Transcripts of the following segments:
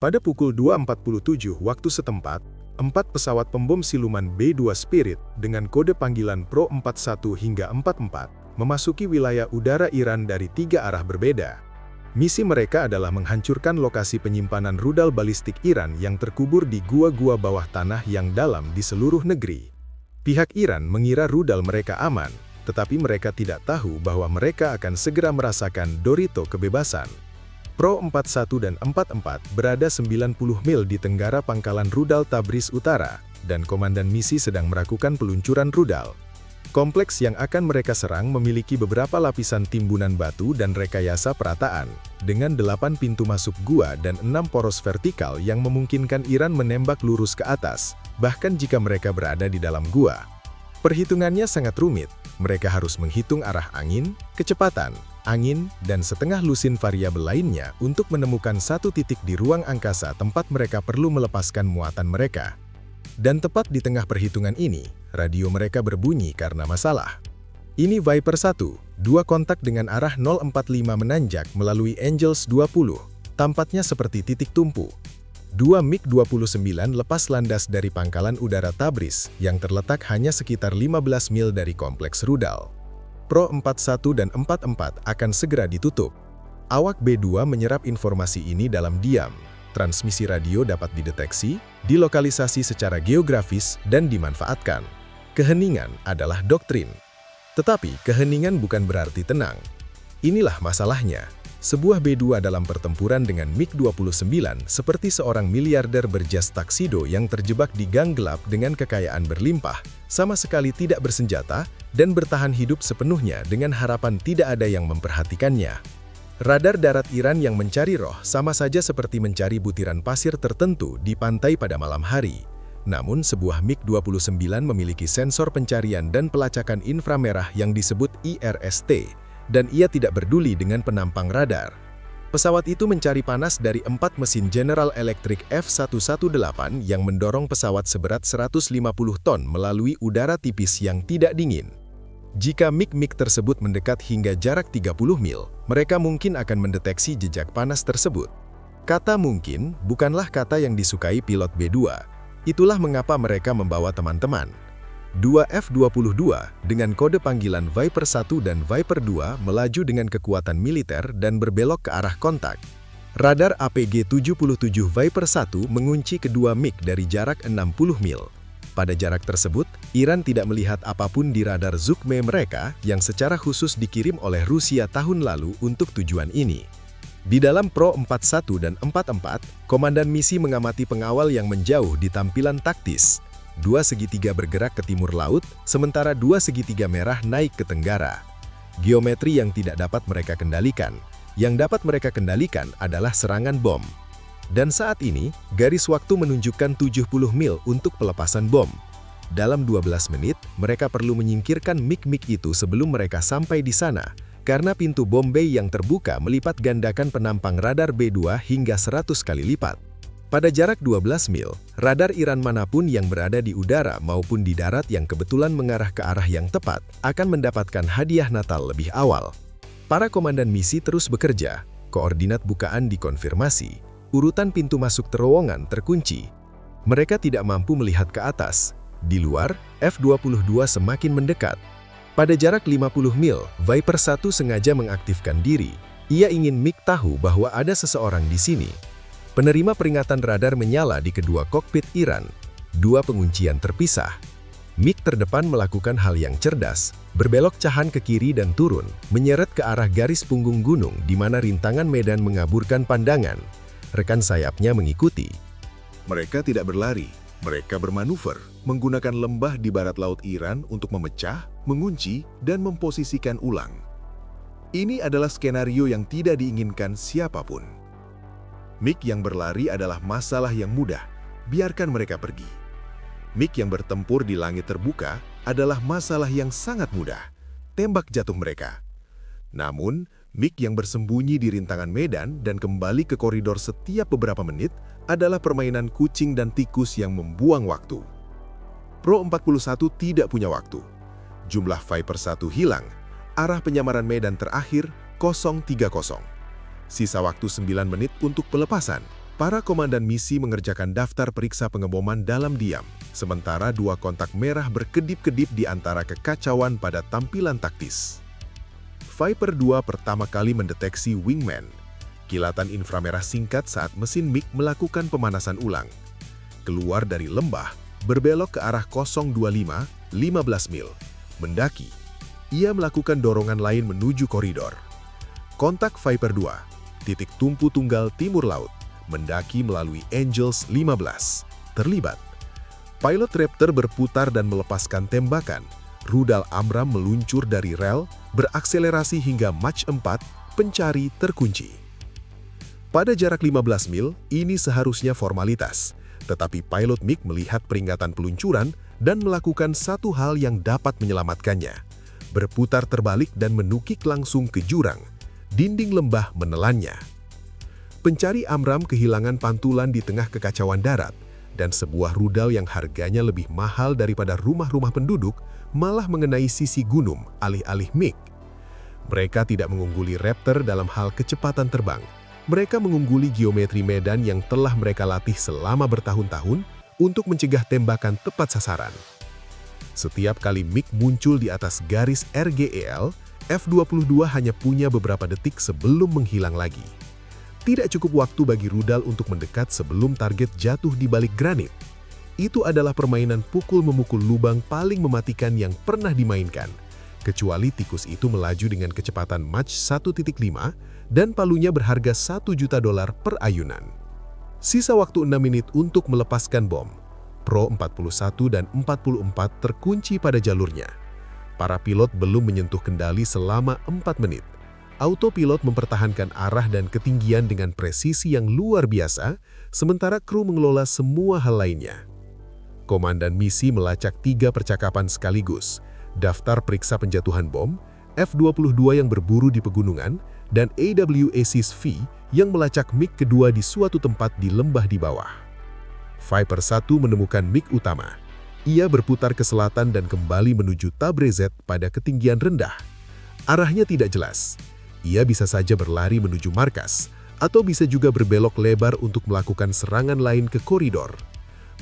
Pada pukul 2.47 waktu setempat, 4 pesawat pembom siluman B-2 Spirit dengan kode panggilan Pro-41 hingga 44 memasuki wilayah udara Iran dari 3 arah berbeda. Misi mereka adalah menghancurkan lokasi penyimpanan rudal balistik Iran yang terkubur di gua-gua bawah tanah yang dalam di seluruh negeri. Pihak Iran mengira rudal mereka aman, tetapi mereka tidak tahu bahwa mereka akan segera merasakan Dorito kebebasan. Pro-41 dan 44 berada 90 mil di tenggara pangkalan rudal Tabriz Utara, dan komandan misi sedang melakukan peluncuran rudal. Kompleks yang akan mereka serang memiliki beberapa lapisan timbunan batu dan rekayasa perataan, dengan 8 pintu masuk gua dan 6 poros vertikal yang memungkinkan Iran menembak lurus ke atas, bahkan jika mereka berada di dalam gua. Perhitungannya sangat rumit, mereka harus menghitung arah angin, kecepatan, angin, dan setengah lusin variabel lainnya untuk menemukan satu titik di ruang angkasa tempat mereka perlu melepaskan muatan mereka. Dan tepat di tengah perhitungan ini, radio mereka berbunyi karena masalah. Ini Viper 1, 2 kontak dengan arah 045 menanjak melalui Angels 20, tampaknya seperti titik tumpu. 2 MiG-29 lepas landas dari pangkalan udara Tabriz yang terletak hanya sekitar 15 mil dari kompleks rudal. Pro-41 dan 44 akan segera ditutup. Awak B-2 menyerap informasi ini dalam diam. Transmisi radio dapat dideteksi, dilokalisasi secara geografis, dan dimanfaatkan. Keheningan adalah doktrin. Tetapi keheningan bukan berarti tenang. Inilah masalahnya. Sebuah B-2 dalam pertempuran dengan MiG-29 seperti seorang miliarder berjas taksido yang terjebak di gang gelap dengan kekayaan berlimpah, sama sekali tidak bersenjata, dan bertahan hidup sepenuhnya dengan harapan tidak ada yang memperhatikannya. Radar darat Iran yang mencari roh sama saja seperti mencari butiran pasir tertentu di pantai pada malam hari. Namun sebuah MiG-29 memiliki sensor pencarian dan pelacakan inframerah yang disebut IRST, dan ia tidak peduli dengan penampang radar. Pesawat itu mencari panas dari 4 mesin General Electric F118 yang mendorong pesawat seberat 150 ton melalui udara tipis yang tidak dingin. Jika MiG-MiG tersebut mendekat hingga jarak 30 mil, mereka mungkin akan mendeteksi jejak panas tersebut. Kata mungkin bukanlah kata yang disukai pilot B-2. Itulah mengapa mereka membawa teman-teman. 2 F-22 dengan kode panggilan Viper 1 dan Viper 2 melaju dengan kekuatan militer dan berbelok ke arah kontak. Radar APG-77 Viper 1 mengunci kedua MiG dari jarak 60 mil. Pada jarak tersebut, Iran tidak melihat apapun di radar Zukme mereka yang secara khusus dikirim oleh Rusia tahun lalu untuk tujuan ini. Di dalam Pro-41 dan 44, komandan misi mengamati pengawal yang menjauh di tampilan taktis. 2 segitiga bergerak ke timur laut, sementara 2 segitiga merah naik ke tenggara. Geometri yang tidak dapat mereka kendalikan. Yang dapat mereka kendalikan adalah serangan bom. Dan saat ini, garis waktu menunjukkan 70 mil untuk pelepasan bom. Dalam 12 menit, mereka perlu menyingkirkan MiG-MiG itu sebelum mereka sampai di sana, karena pintu bom bay yang terbuka melipat gandakan penampang radar B-2 hingga 100 kali lipat. Pada jarak 12 mil, radar Iran manapun yang berada di udara maupun di darat yang kebetulan mengarah ke arah yang tepat akan mendapatkan hadiah Natal lebih awal. Para komandan misi terus bekerja, koordinat bukaan dikonfirmasi, urutan pintu masuk terowongan terkunci. Mereka tidak mampu melihat ke atas. Di luar, F-22 semakin mendekat. Pada jarak 50 mil, Viper 1 sengaja mengaktifkan diri. Ia ingin MiG tahu bahwa ada seseorang di sini. Penerima peringatan radar menyala di kedua kokpit Iran. 2 penguncian terpisah. MiG terdepan melakukan hal yang cerdas, berbelok cahan ke kiri dan turun, menyeret ke arah garis punggung gunung di mana rintangan medan mengaburkan pandangan. Rekan sayapnya mengikuti. Mereka tidak berlari, mereka bermanuver, menggunakan lembah di barat laut Iran untuk memecah, mengunci, dan memposisikan ulang. Ini adalah skenario yang tidak diinginkan siapapun. MiG yang berlari adalah masalah yang mudah, biarkan mereka pergi. MiG yang bertempur di langit terbuka adalah masalah yang sangat mudah, tembak jatuh mereka. Namun, MiG yang bersembunyi di rintangan medan dan kembali ke koridor setiap beberapa menit adalah permainan kucing dan tikus yang membuang waktu. Pro-41 tidak punya waktu. Jumlah Viper 1 hilang. Arah penyamaran medan terakhir 030. Sisa waktu 9 menit untuk pelepasan. Para komandan misi mengerjakan daftar periksa pengeboman dalam diam, sementara dua kontak merah berkedip-kedip di antara kekacauan pada tampilan taktis. Viper 2 pertama kali mendeteksi Wingman, kilatan inframerah singkat saat mesin MiG melakukan pemanasan ulang. Keluar dari lembah, berbelok ke arah 025, 15 mil. Mendaki, ia melakukan dorongan lain menuju koridor. Kontak Viper 2, titik tumpu tunggal timur laut, mendaki melalui Angels 15. Terlibat. Pilot Raptor berputar dan melepaskan tembakan. Rudal Amram meluncur dari rel, berakselerasi hingga Mach 4, pencari terkunci. Pada jarak 15 mil, ini seharusnya formalitas. Tetapi pilot MiG melihat peringatan peluncuran dan melakukan satu hal yang dapat menyelamatkannya. Berputar terbalik dan menukik langsung ke jurang. Dinding lembah menelannya. Pencari Amram kehilangan pantulan di tengah kekacauan darat, dan sebuah rudal yang harganya lebih mahal daripada rumah-rumah penduduk malah mengenai sisi gunung alih-alih MiG. Mereka tidak mengungguli Raptor dalam hal kecepatan terbang. Mereka mengungguli geometri medan yang telah mereka latih selama bertahun-tahun untuk mencegah tembakan tepat sasaran. Setiap kali MiG muncul di atas garis RGEL, F-22 hanya punya beberapa detik sebelum menghilang lagi. Tidak cukup waktu bagi rudal untuk mendekat sebelum target jatuh di balik granit. Itu adalah permainan pukul-memukul lubang paling mematikan yang pernah dimainkan. Kecuali tikus itu melaju dengan kecepatan Mach 1.5 dan palunya berharga $1 juta per ayunan. Sisa waktu 6 menit untuk melepaskan bom. Pro 41 dan 44 terkunci pada jalurnya. Para pilot belum menyentuh kendali selama 4 menit. Autopilot mempertahankan arah dan ketinggian dengan presisi yang luar biasa, sementara kru mengelola semua hal lainnya. Komandan misi melacak 3 percakapan sekaligus, daftar periksa penjatuhan bom, F-22 yang berburu di pegunungan, dan AWACS-V yang melacak MiG kedua di suatu tempat di lembah di bawah. Viper 1 menemukan MiG utama. Ia berputar ke selatan dan kembali menuju Tabrezet pada ketinggian rendah. Arahnya tidak jelas. Ia bisa saja berlari menuju markas, atau bisa juga berbelok lebar untuk melakukan serangan lain ke koridor.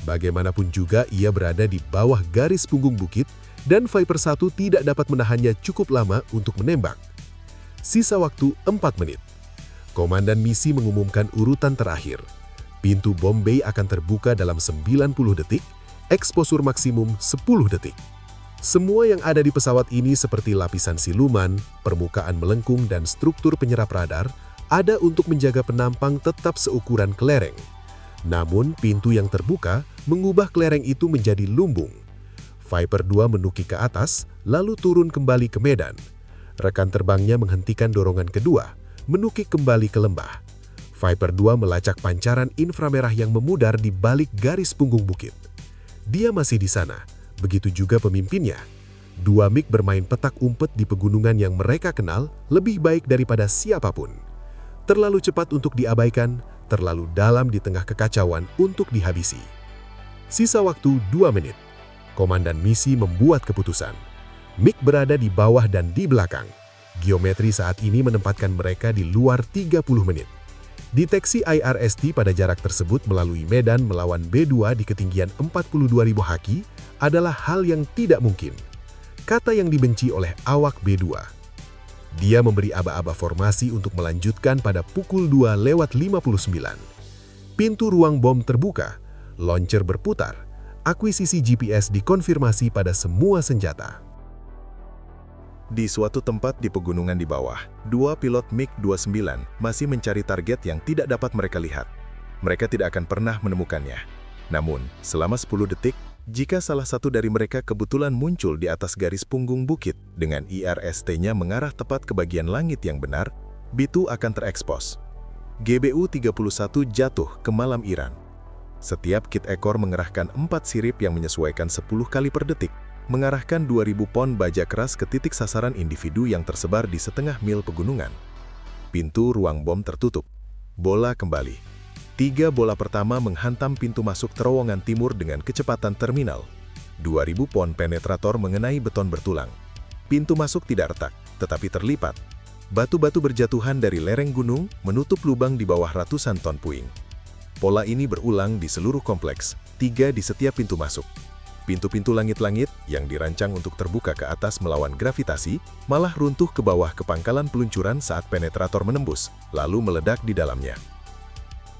Bagaimanapun juga ia berada di bawah garis punggung bukit, dan Viper 1 tidak dapat menahannya cukup lama untuk menembak. Sisa waktu 4 menit. Komandan misi mengumumkan urutan terakhir. Pintu bom bay akan terbuka dalam 90 detik, eksposur maksimum 10 detik. Semua yang ada di pesawat ini seperti lapisan siluman, permukaan melengkung, dan struktur penyerap radar ada untuk menjaga penampang tetap seukuran kelereng. Namun, pintu yang terbuka mengubah kelereng itu menjadi lumbung. Viper 2 menukik ke atas, lalu turun kembali ke medan. Rekan terbangnya menghentikan dorongan kedua, menukik kembali ke lembah. Viper 2 melacak pancaran inframerah yang memudar di balik garis punggung bukit. Dia masih di sana. Begitu juga pemimpinnya. 2 MiG bermain petak umpet di pegunungan yang mereka kenal lebih baik daripada siapapun. Terlalu cepat untuk diabaikan, terlalu dalam di tengah kekacauan untuk dihabisi. Sisa waktu 2 menit. Komandan misi membuat keputusan. MiG berada di bawah dan di belakang. Geometri saat ini menempatkan mereka di luar 30 menit. Deteksi IRST pada jarak tersebut melalui medan melawan B2 di ketinggian 42.000 haki adalah hal yang tidak mungkin. Kata yang dibenci oleh awak B2. Dia memberi aba-aba formasi untuk melanjutkan pada pukul 2:59. Pintu ruang bom terbuka, launcher berputar, akuisisi GPS dikonfirmasi pada semua senjata. Di suatu tempat di pegunungan di bawah, 2 pilot MiG-29 masih mencari target yang tidak dapat mereka lihat. Mereka tidak akan pernah menemukannya. Namun, selama 10 detik, jika salah satu dari mereka kebetulan muncul di atas garis punggung bukit dengan IRST-nya mengarah tepat ke bagian langit yang benar, B2 akan terekspos. GBU-31 jatuh ke malam Iran. Setiap kit ekor mengerahkan 4 sirip yang menyesuaikan 10 kali per detik, mengarahkan 2.000 pon baja keras ke titik sasaran individu yang tersebar di setengah mil pegunungan. Pintu ruang bom tertutup. Bola kembali. 3 bola pertama menghantam pintu masuk terowongan timur dengan kecepatan terminal. 2.000 pon penetrator mengenai beton bertulang. Pintu masuk tidak retak, tetapi terlipat. Batu-batu berjatuhan dari lereng gunung menutup lubang di bawah ratusan ton puing. Pola ini berulang di seluruh kompleks, 3 di setiap pintu masuk. Pintu-pintu langit-langit yang dirancang untuk terbuka ke atas melawan gravitasi, malah runtuh ke bawah ke pangkalan peluncuran saat penetrator menembus, lalu meledak di dalamnya.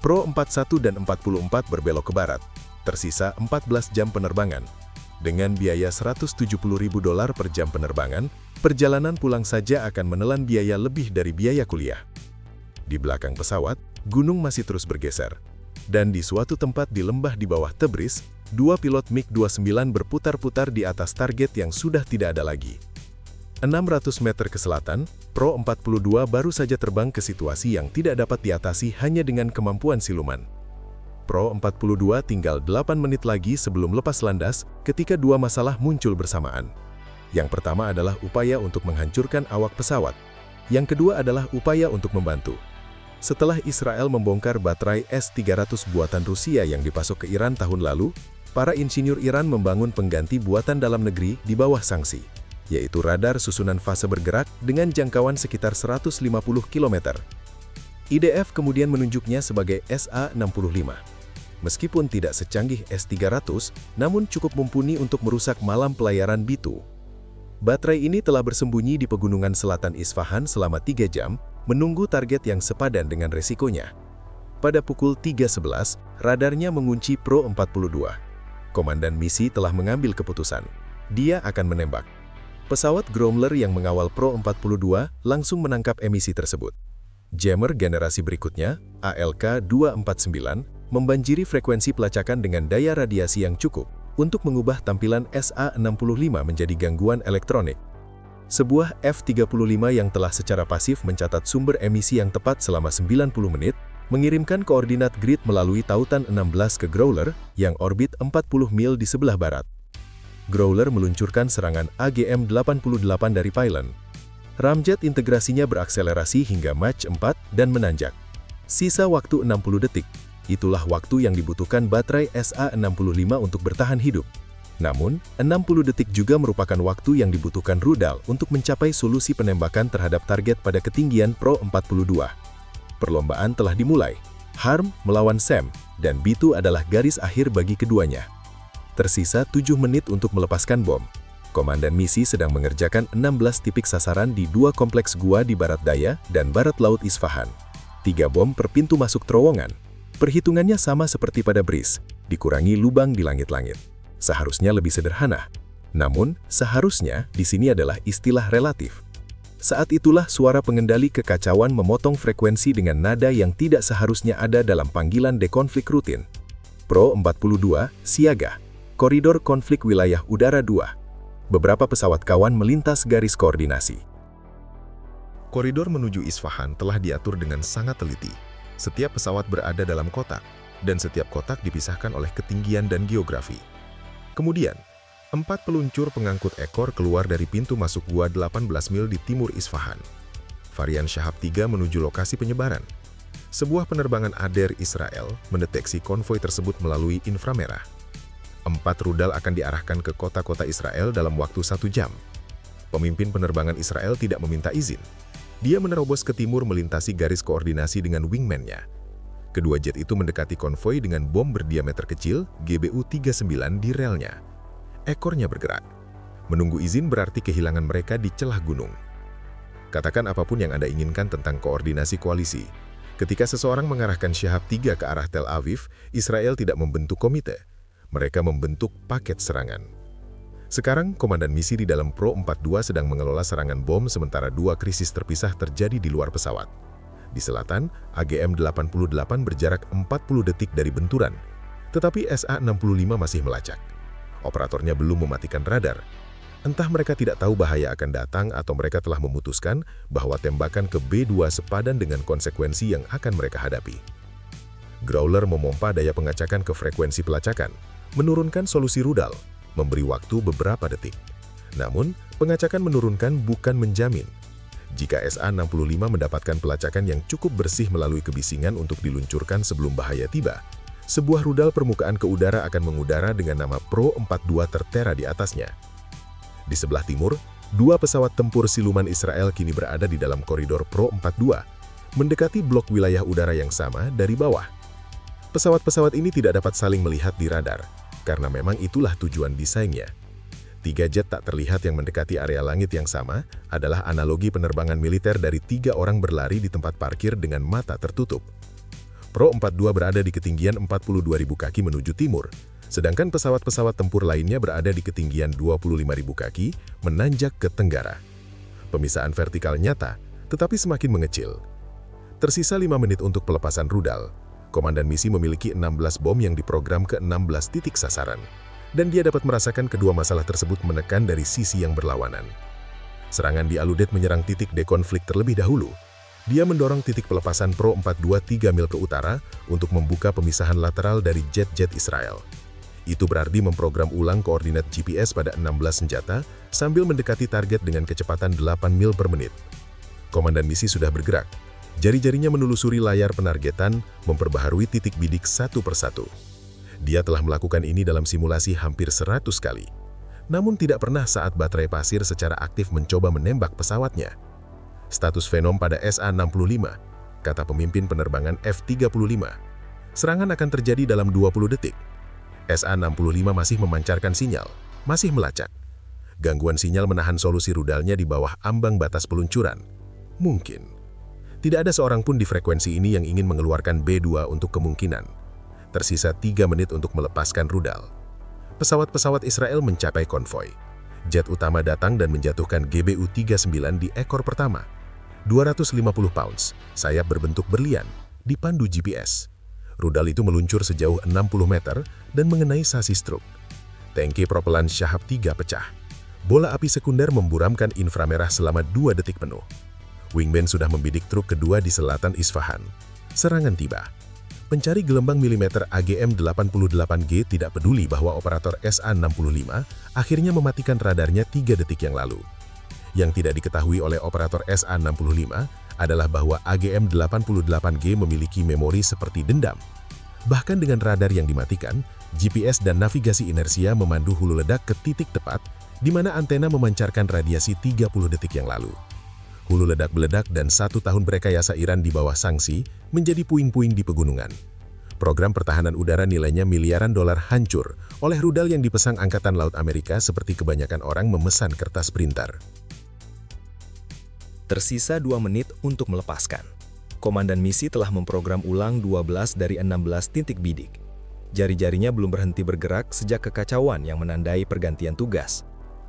Pro 41 dan 44 berbelok ke barat, tersisa 14 jam penerbangan. Dengan biaya $170.000 per jam penerbangan, perjalanan pulang saja akan menelan biaya lebih dari biaya kuliah. Di belakang pesawat, gunung masih terus bergeser. Dan di suatu tempat di lembah di bawah Tebris, 2 pilot MiG-29 berputar-putar di atas target yang sudah tidak ada lagi. 600 meter ke selatan, Pro 42 baru saja terbang ke situasi yang tidak dapat diatasi hanya dengan kemampuan siluman. Pro 42 tinggal 8 menit lagi sebelum lepas landas ketika 2 masalah muncul bersamaan. Yang pertama adalah upaya untuk menghancurkan awak pesawat. Yang kedua adalah upaya untuk membantu. Setelah Israel membongkar baterai S-300 buatan Rusia yang dipasok ke Iran tahun lalu, para insinyur Iran membangun pengganti buatan dalam negeri di bawah sanksi, yaitu radar susunan fase bergerak dengan jangkauan sekitar 150 km. IDF kemudian menunjuknya sebagai SA-65. Meskipun tidak secanggih S-300, namun cukup mumpuni untuk merusak malam pelayaran B-2. Baterai ini telah bersembunyi di pegunungan selatan Isfahan selama 3 jam, menunggu target yang sepadan dengan resikonya. Pada pukul 3.11, radarnya mengunci Pro 42. Komandan misi telah mengambil keputusan. Dia akan menembak. Pesawat Gromler yang mengawal Pro 42 langsung menangkap emisi tersebut. Jammer generasi berikutnya, ALK-249, membanjiri frekuensi pelacakan dengan daya radiasi yang cukup untuk mengubah tampilan SA-65 menjadi gangguan elektronik. Sebuah F-35 yang telah secara pasif mencatat sumber emisi yang tepat selama 90 menit, mengirimkan koordinat grid melalui tautan 16 ke Growler yang orbit 40 mil di sebelah barat. Growler meluncurkan serangan AGM-88 dari pylon. Ramjet integrasinya berakselerasi hingga Mach 4 dan menanjak. Sisa waktu 60 detik. Itulah waktu yang dibutuhkan baterai SA-65 untuk bertahan hidup. Namun, 60 detik juga merupakan waktu yang dibutuhkan rudal untuk mencapai solusi penembakan terhadap target pada ketinggian Pro 42. Perlombaan telah dimulai. Harm melawan Sam, dan B-2 adalah garis akhir bagi keduanya. Tersisa 7 menit untuk melepaskan bom. Komandan misi sedang mengerjakan 16 titik sasaran di 2 kompleks gua di barat daya dan barat laut Isfahan. 3 bom per pintu masuk terowongan. Perhitungannya sama seperti pada Breeze, dikurangi lubang di langit-langit. Seharusnya lebih sederhana. Namun, seharusnya di sini adalah istilah relatif. Saat itulah suara pengendali kekacauan memotong frekuensi dengan nada yang tidak seharusnya ada dalam panggilan dekonflik rutin. Pro 42, siaga. Koridor konflik wilayah udara 2. Beberapa pesawat kawan melintas garis koordinasi. Koridor menuju Isfahan telah diatur dengan sangat teliti. Setiap pesawat berada dalam kotak, dan setiap kotak dipisahkan oleh ketinggian dan geografi. Kemudian, 4 peluncur pengangkut ekor keluar dari pintu masuk gua 18 mil di timur Isfahan. Varian Shahab 3 menuju lokasi penyebaran. Sebuah penerbangan Adair Israel mendeteksi konvoi tersebut melalui inframerah. 4 rudal akan diarahkan ke kota-kota Israel dalam waktu 1 jam. Pemimpin penerbangan Israel tidak meminta izin. Dia menerobos ke timur melintasi garis koordinasi dengan wingman-nya. Kedua jet itu mendekati konvoi dengan bom berdiameter kecil GBU-39 di relnya. Ekornya bergerak. Menunggu izin berarti kehilangan mereka di celah gunung. Katakan apapun yang Anda inginkan tentang koordinasi koalisi. Ketika seseorang mengarahkan Shahab 3 ke arah Tel Aviv, Israel tidak membentuk komite. Mereka membentuk paket serangan. Sekarang, komandan misi di dalam Pro 42 sedang mengelola serangan bom sementara 2 krisis terpisah terjadi di luar pesawat. Di selatan, AGM-88 berjarak 40 detik dari benturan, tetapi SA-65 masih melacak. Operatornya belum mematikan radar. Entah mereka tidak tahu bahaya akan datang atau mereka telah memutuskan bahwa tembakan ke B-2 sepadan dengan konsekuensi yang akan mereka hadapi. Growler memompa daya pengacakan ke frekuensi pelacakan, menurunkan solusi rudal, memberi waktu beberapa detik. Namun, pengacakan menurunkan bukan menjamin. Jika SA-65 mendapatkan pelacakan yang cukup bersih melalui kebisingan untuk diluncurkan sebelum bahaya tiba, sebuah rudal permukaan ke udara akan mengudara dengan nama Pro 42 tertera di atasnya. Di sebelah timur, 2 pesawat tempur siluman Israel kini berada di dalam koridor Pro 42, mendekati blok wilayah udara yang sama dari bawah. Pesawat-pesawat ini tidak dapat saling melihat di radar, karena memang itulah tujuan desainnya. 3 jet tak terlihat yang mendekati area langit yang sama adalah analogi penerbangan militer dari 3 orang berlari di tempat parkir dengan mata tertutup. Pro-42 berada di ketinggian 42.000 kaki menuju timur, sedangkan pesawat-pesawat tempur lainnya berada di ketinggian 25.000 kaki menanjak ke tenggara. Pemisahan vertikal nyata, tetapi semakin mengecil. Tersisa 5 menit untuk pelepasan rudal. Komandan misi memiliki 16 bom yang diprogram ke 16 titik sasaran, dan dia dapat merasakan kedua masalah tersebut menekan dari sisi yang berlawanan. Serangan di Aludet menyerang titik dekonflik terlebih dahulu. Dia mendorong titik pelepasan Pro-42 3 mil ke utara untuk membuka pemisahan lateral dari jet-jet Israel. Itu berarti memprogram ulang koordinat GPS pada 16 senjata sambil mendekati target dengan kecepatan 8 mil per menit. Komandan misi sudah bergerak. Jari-jarinya menelusuri layar penargetan, memperbaharui titik bidik satu persatu. Dia telah melakukan ini dalam simulasi hampir 100 kali. Namun tidak pernah saat baterai pasir secara aktif mencoba menembak pesawatnya. Status Venom pada SA-65, kata pemimpin penerbangan F-35. Serangan akan terjadi dalam 20 detik. SA-65 masih memancarkan sinyal, masih melacak. Gangguan sinyal menahan solusi rudalnya di bawah ambang batas peluncuran. Mungkin. Tidak ada seorang pun di frekuensi ini yang ingin mengeluarkan B-2 untuk kemungkinan. Tersisa 3 menit untuk melepaskan rudal. Pesawat-pesawat Israel mencapai konvoi. Jet utama datang dan menjatuhkan GBU-39 di ekor pertama. 250 pounds, sayap berbentuk berlian, dipandu GPS. Rudal itu meluncur sejauh 60 meter dan mengenai sasis truk. Tangki propelan Shahab 3 pecah. Bola api sekunder memburamkan inframerah selama 2 detik penuh. Wingman sudah membidik truk kedua di selatan Isfahan. Serangan tiba. Pencari gelembang milimeter AGM-88G tidak peduli bahwa operator SA-65 akhirnya mematikan radarnya 3 detik yang lalu. Yang tidak diketahui oleh operator SA-65 adalah bahwa AGM-88G memiliki memori seperti dendam. Bahkan dengan radar yang dimatikan, GPS dan navigasi inersia memandu hulu ledak ke titik tepat di mana antena memancarkan radiasi 30 detik yang lalu. Hulu ledak meledak dan 1 tahun rekayasa Iran di bawah sanksi menjadi puing-puing di pegunungan. Program pertahanan udara nilainya miliaran dolar hancur oleh rudal yang dipesang Angkatan Laut Amerika seperti kebanyakan orang memesan kertas printer. Tersisa 2 menit untuk melepaskan. Komandan misi telah memprogram ulang 12 dari 16 titik bidik. Jari-jarinya belum berhenti bergerak sejak kekacauan yang menandai pergantian tugas.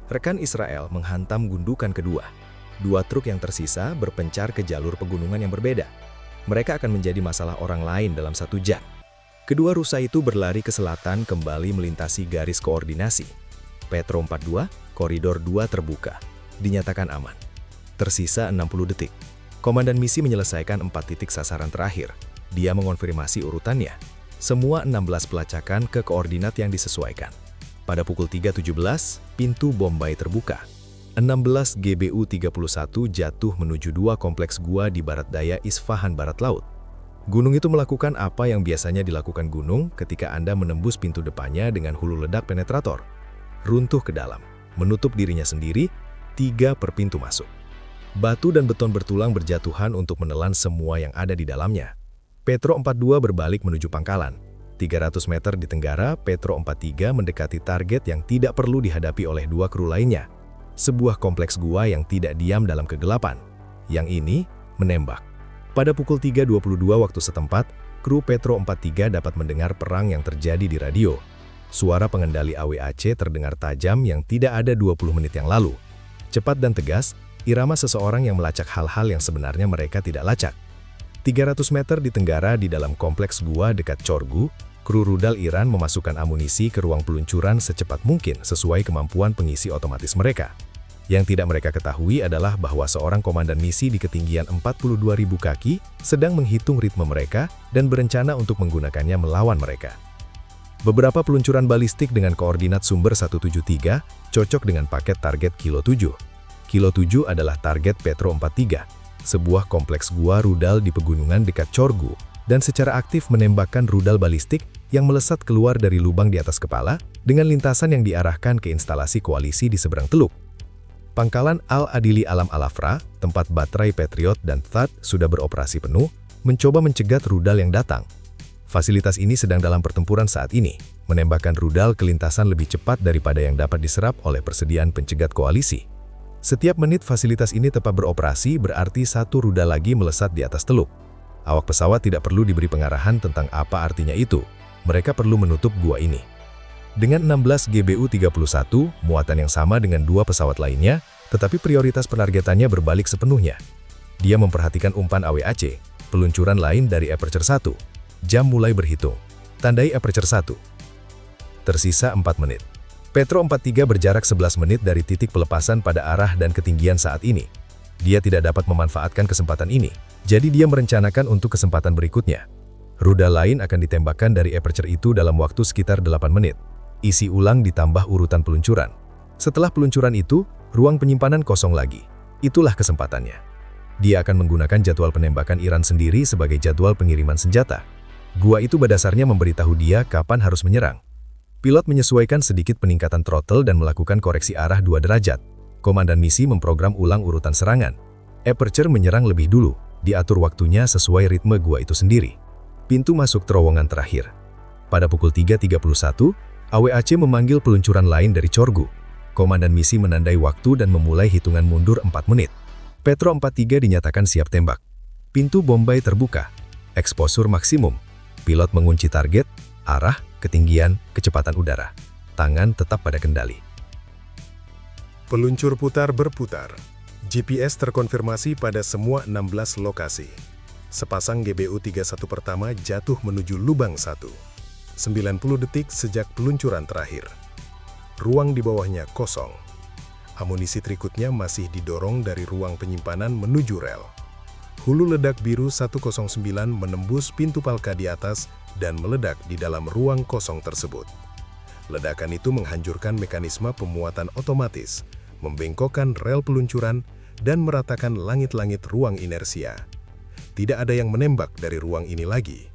Rekan Israel menghantam gundukan kedua. 2 truk yang tersisa berpencar ke jalur pegunungan yang berbeda. Mereka akan menjadi masalah orang lain dalam 1 jam. Kedua rusa itu berlari ke selatan kembali melintasi garis koordinasi. Petro 42, koridor 2 terbuka. Dinyatakan aman. Tersisa 60 detik. Komandan misi menyelesaikan 4 titik sasaran terakhir. Dia mengonfirmasi urutannya. Semua 16 pelacakan ke koordinat yang disesuaikan. Pada pukul 3.17, pintu Bombay terbuka. 16 GBU-31 jatuh menuju 2 kompleks gua di barat daya Isfahan barat laut. Gunung itu melakukan apa yang biasanya dilakukan gunung ketika Anda menembus pintu depannya dengan hulu ledak penetrator. Runtuh ke dalam, menutup dirinya sendiri, 3 per pintu masuk. Batu dan beton bertulang berjatuhan untuk menelan semua yang ada di dalamnya. Petro 42 berbalik menuju pangkalan. 300 meter di tenggara, Petro 43 mendekati target yang tidak perlu dihadapi oleh 2 kru lainnya. Sebuah kompleks gua yang tidak diam dalam kegelapan. Yang ini, menembak. Pada pukul 3.22 waktu setempat, kru Petro 43 dapat mendengar perang yang terjadi di radio. Suara pengendali AWAC terdengar tajam yang tidak ada 20 menit yang lalu. Cepat dan tegas, irama seseorang yang melacak hal-hal yang sebenarnya mereka tidak lacak. 300 meter di tenggara di dalam kompleks gua dekat Chorgu, kru rudal Iran memasukkan amunisi ke ruang peluncuran secepat mungkin sesuai kemampuan pengisi otomatis mereka. Yang tidak mereka ketahui adalah bahwa seorang komandan misi di ketinggian 42.000 kaki sedang menghitung ritme mereka dan berencana untuk menggunakannya melawan mereka. Beberapa peluncuran balistik dengan koordinat sumber 173 cocok dengan paket target Kilo 7. Kilo 7 adalah target Petro 43, sebuah kompleks gua rudal di pegunungan dekat Chorgu, dan secara aktif menembakkan rudal balistik yang melesat keluar dari lubang di atas kepala dengan lintasan yang diarahkan ke instalasi koalisi di seberang teluk. Pangkalan Al-Adili Alam Al-Afra, tempat baterai Patriot dan THAAD sudah beroperasi penuh, mencoba mencegat rudal yang datang. Fasilitas ini sedang dalam pertempuran saat ini, menembakkan rudal ke lintasan lebih cepat daripada yang dapat diserap oleh persediaan pencegat koalisi. Setiap menit fasilitas ini tetap beroperasi berarti satu rudal lagi melesat di atas teluk. Awak pesawat tidak perlu diberi pengarahan tentang apa artinya itu. Mereka perlu menutup gua ini. Dengan 16 GBU-31, muatan yang sama dengan 2 pesawat lainnya, tetapi prioritas penargetannya berbalik sepenuhnya. Dia memperhatikan umpan AWAC, peluncuran lain dari Aperture 1. Jam mulai berhitung. Tandai Aperture 1. Tersisa 4 menit. Petro 43 berjarak 11 menit dari titik pelepasan pada arah dan ketinggian saat ini. Dia tidak dapat memanfaatkan kesempatan ini, jadi dia merencanakan untuk kesempatan berikutnya. Rudal lain akan ditembakkan dari Aperture itu dalam waktu sekitar 8 menit. Isi ulang ditambah urutan peluncuran. Setelah peluncuran itu, ruang penyimpanan kosong lagi. Itulah kesempatannya. Dia akan menggunakan jadwal penembakan Iran sendiri sebagai jadwal pengiriman senjata. Gua itu pada dasarnya memberitahu dia kapan harus menyerang. Pilot menyesuaikan sedikit peningkatan throttle dan melakukan koreksi arah 2 derajat. Komandan misi memprogram ulang urutan serangan. Aperture menyerang lebih dulu, diatur waktunya sesuai ritme gua itu sendiri. Pintu masuk terowongan terakhir. Pada pukul 3.31, AWAC memanggil peluncuran lain dari Corgu. Komandan misi menandai waktu dan memulai hitungan mundur 4 menit. Petro 43 dinyatakan siap tembak. Pintu Bombay terbuka. Eksposur maksimum. Pilot mengunci target, arah, ketinggian, kecepatan udara. Tangan tetap pada kendali. Peluncur putar berputar. GPS terkonfirmasi pada semua 16 lokasi. Sepasang GBU-31 pertama jatuh menuju lubang 1. 90 detik sejak peluncuran terakhir. Ruang di bawahnya kosong. Amunisi trikutnya masih didorong dari ruang penyimpanan menuju rel. Hulu ledak biru 109 menembus pintu palka di atas dan meledak di dalam ruang kosong tersebut. Ledakan itu menghancurkan mekanisme pemuatan otomatis, membengkokkan rel peluncuran, dan meratakan langit-langit ruang inersia. Tidak ada yang menembak dari ruang ini lagi.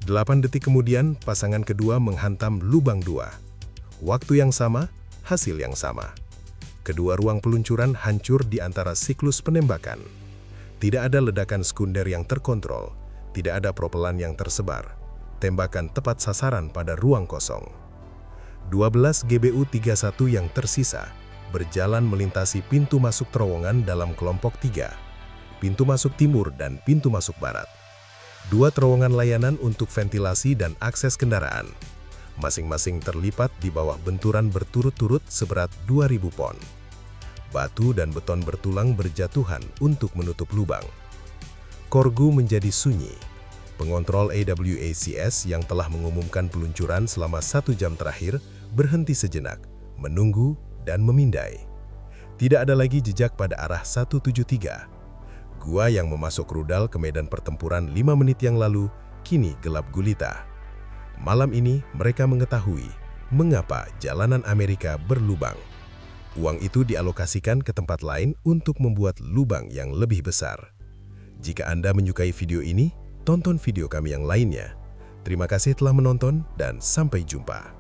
8 detik kemudian, pasangan kedua menghantam lubang 2. Waktu yang sama, hasil yang sama. Kedua ruang peluncuran hancur di antara siklus penembakan. Tidak ada ledakan sekunder yang terkontrol, tidak ada propelan yang tersebar. Tembakan tepat sasaran pada ruang kosong. 12 GBU-31 yang tersisa berjalan melintasi pintu masuk terowongan dalam kelompok 3, pintu masuk timur dan pintu masuk barat. 2 terowongan layanan untuk ventilasi dan akses kendaraan. Masing-masing terlipat di bawah benturan berturut-turut seberat 2.000 pon. Batu dan beton bertulang berjatuhan untuk menutup lubang. Korgu menjadi sunyi. Pengontrol AWACS yang telah mengumumkan peluncuran selama 1 jam terakhir berhenti sejenak, menunggu dan memindai. Tidak ada lagi jejak pada arah 173. Gua yang memasuk rudal ke medan pertempuran 5 menit yang lalu kini gelap gulita. Malam ini mereka mengetahui mengapa jalanan Amerika berlubang. Uang itu dialokasikan ke tempat lain untuk membuat lubang yang lebih besar. Jika Anda menyukai video ini, tonton video kami yang lainnya. Terima kasih telah menonton dan sampai jumpa.